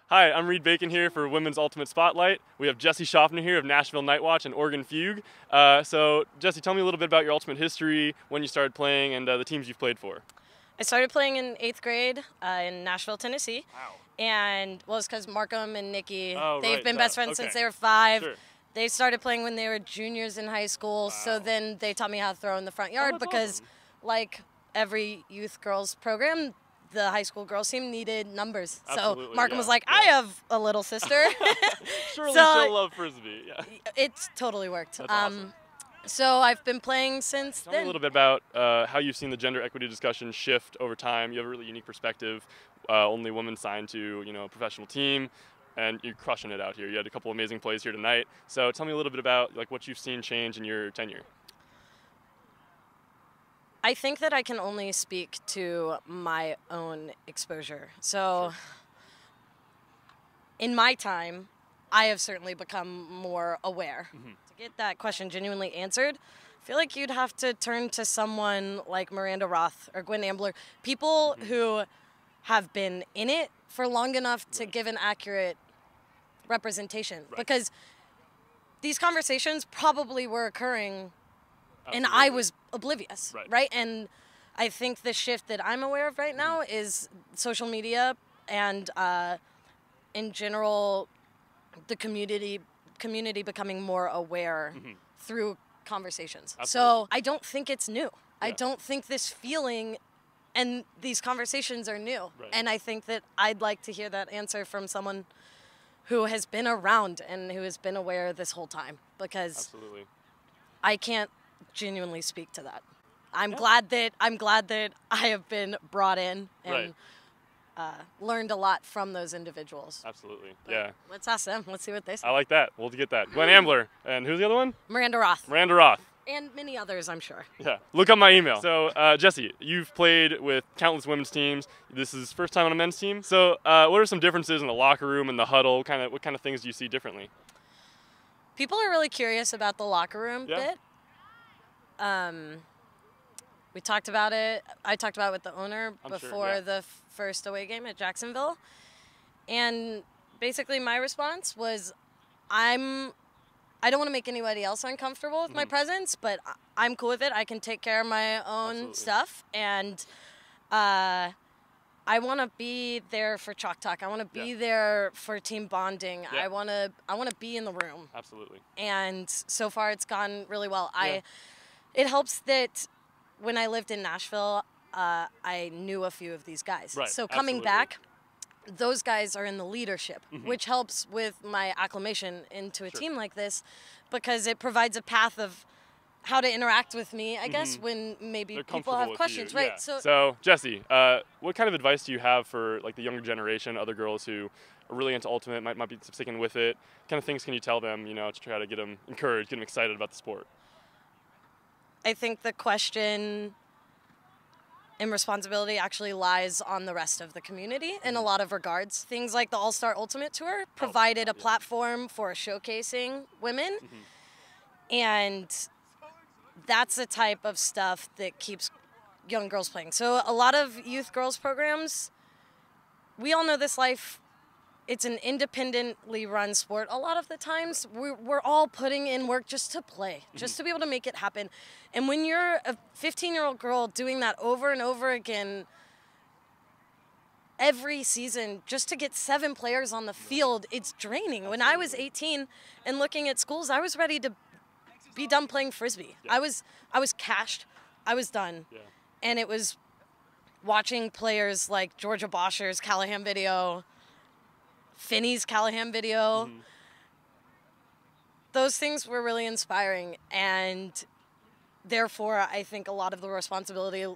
Hi, I'm Reed Bacon here for Women's Ultimate Spotlight. We have Jessie Shofner here of Nashville Nightwatch and Oregon Fugue. So, Jessie, tell me a little bit about your Ultimate history, when you started playing, and the teams you've played for. I started playing in 8th grade in Nashville, Tennessee. Wow. And, well, it's because Markham and Nikki, Oh, they've right, been best friends okay. since they were 5. Sure. They started playing when they were juniors in high school. Wow. So then they taught me how to throw in the front yard that's because, awesome. like every youth girls program, the high school girls team needed numbers. Absolutely, so Markham yeah, was like, yeah. I have a little sister. Surely So- she'll love Frisbee, yeah. It's totally worked. That's awesome. So I've been playing since Tell me then. a little bit about how you've seen the gender equity discussion shift over time. You have a really unique perspective. Only women signed to a professional team, and you're crushing it out here. You had a couple amazing plays here tonight. So tell me a little bit about what you've seen change in your tenure. I think that I can only speak to my own exposure. So in my time, I have certainly become more aware. Mm-hmm. To get that question genuinely answered, I feel like you'd have to turn to someone like Miranda Roth or Gwen Ambler, people Mm-hmm. who have been in it for long enough to Right. give an accurate representation. Right. Because these conversations probably were occurring and I Absolutely. was oblivious, Right. And I think the shift that I'm aware of right now is social media and, in general, the community becoming more aware through conversations. Absolutely. So I don't think it's new. I Yeah. don't think this feeling and these conversations are new. Right. And I think that I'd like to hear that answer from someone who has been around and who has been aware this whole time, because Absolutely. I can't genuinely speak to that. I'm glad that I have been brought in and learned a lot from those individuals. Absolutely. But Yeah. let's ask them. Let's see what they say. I like that. We'll get that. Gwen Ambler. And who's the other one? Miranda Roth Miranda Roth. and many others, I'm sure. Yeah, look up my email. So, Jessie, you've played with countless women's teams. This is first time on a men's team. So, what are some differences in the locker room and the huddle? What kind of things do you see differently? People are really curious about the locker room Yeah. bit. We talked about it. I talked about it with the owner I'm sure, before yeah. the first away game at Jacksonville. And basically my response was, I don't want to make anybody else uncomfortable with my presence, but I'm cool with it. I can take care of my own Absolutely. stuff. And I want to be there for chalk talk. I want to be there for team bonding. Yeah. I want to be in the room. Absolutely. And so far it's gone really well. Yeah. It helps that when I lived in Nashville, I knew a few of these guys. Right, So coming absolutely. back, those guys are in the leadership, which helps with my acclimation into a Sure. team like this, because it provides a path of how to interact with me, I guess, when maybe They're people comfortable have with questions, you. right? Yeah. So, Jessie, what kind of advice do you have for the younger generation, other girls who are really into Ultimate, might be sticking with it? What kind of things can you tell them, to try to get them encouraged, get them excited about the sport? I think the question and responsibility actually lies on the rest of the community in a lot of regards. Things like the All-Star Ultimate Tour provided a platform for showcasing women, and that's the type of stuff that keeps young girls playing. So a lot of youth girls programs, we all know this life, it's an independently run sport. A lot of the times, we're all putting in work just to play, just to be able to make it happen. And when you're a 15-year-old girl doing that over and over again every season just to get 7 players on the field, it's draining. When I was 18 and looking at schools, I was ready to be done playing Frisbee. Yeah. I was cashed. I was done. Yeah. And it was watching players like Georgia Bosher's Callahan video, Finney's Callahan video. Those things were really inspiring, and therefore I think a lot of the responsibility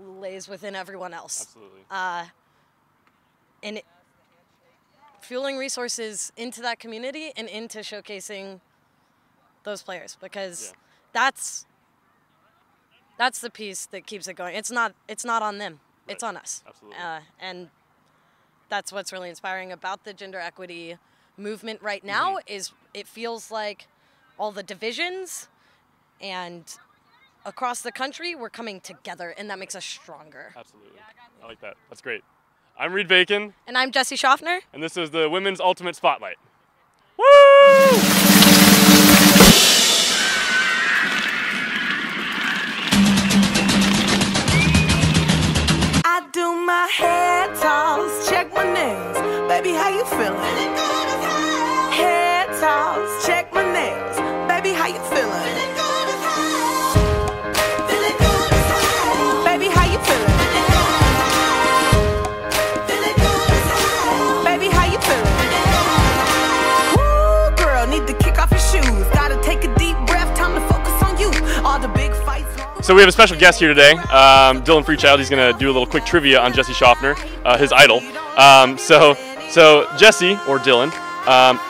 lays within everyone else. Absolutely. And fueling resources into that community and into showcasing those players, because that's the piece that keeps it going. It's not on them. Right. It's on us. Absolutely. And that's what's really inspiring about the gender equity movement right now is it feels like all the divisions and across the country we're coming together, and that makes us stronger. Absolutely. I like that. That's great. I'm Reed Bacon. And I'm Jessie Shofner. And this is the Women's Ultimate Spotlight. Woo! I do my hair toss, check my nails. Baby, how you feeling? Hair toss, check my nails. Baby, how you feeling? Baby, how you feeling? Baby, how you feeling? Woo, girl, need to kick off your shoes. Gotta take a deep breath, time to focus on you. All the big fights. So we have a special guest here today, Dylan Freechild. He's going to do a little quick trivia on Jessie Shofner, his idol. So Jessie, or Dylan,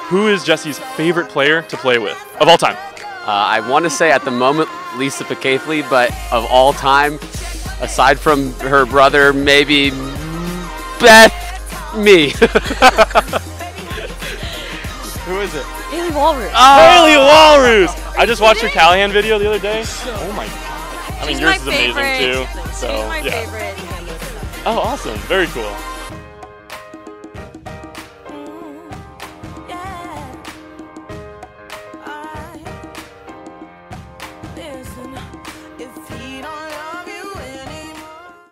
who is Jessie's favorite player to play with of all time? I want to say at the moment Lisa Picathley, but of all time, aside from her brother, maybe Beth, me. Who is it? Haley Walrus. Haley Walrus! I just watched her Callahan video the other day. Oh my god. I mean, yours is amazing too. She's So, my yeah. favorite. Oh, awesome. Very cool.